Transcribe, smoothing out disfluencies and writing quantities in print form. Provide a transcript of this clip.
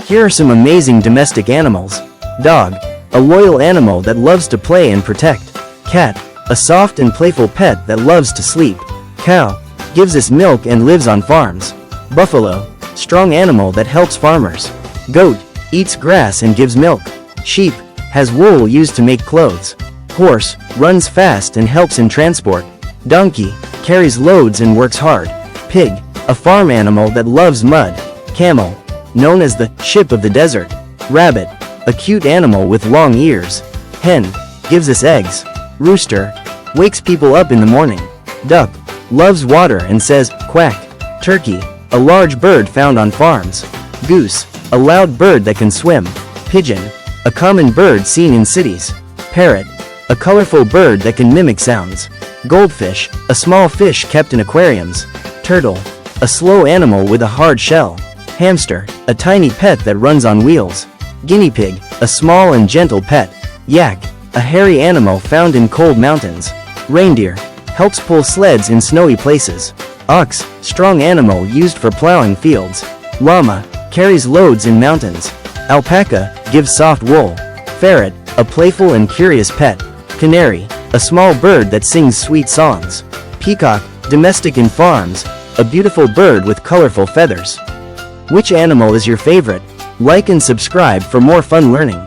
Here are some amazing domestic animals. Dog, a loyal animal that loves to play and protect. Cat, a soft and playful pet that loves to sleep. Cow, gives us milk and lives on farms. Buffalo, strong animal that helps farmers. Goat, eats grass and gives milk. Sheep, has wool used to make clothes. Horse, runs fast and helps in transport. Donkey, carries loads and works hard. Pig, a farm animal that loves mud. Camel, known as the ship of the desert. Rabbit, a cute animal with long ears. Hen, gives us eggs. Rooster, wakes people up in the morning. Duck, loves water and says, quack. Turkey, a large bird found on farms. Goose, a loud bird that can swim. Pigeon, a common bird seen in cities. Parrot, a colorful bird that can mimic sounds. Goldfish, a small fish kept in aquariums. Turtle, a slow animal with a hard shell. Hamster, a tiny pet that runs on wheels. Guinea pig, a small and gentle pet. Yak, a hairy animal found in cold mountains. Reindeer, helps pull sleds in snowy places. Ox, strong animal used for plowing fields. Llama, carries loads in mountains. Alpaca, gives soft wool. Ferret, a playful and curious pet. Canary, a small bird that sings sweet songs. Peacock, domestic in farms, a beautiful bird with colorful feathers. Which animal is your favorite? Like and subscribe for more fun learning.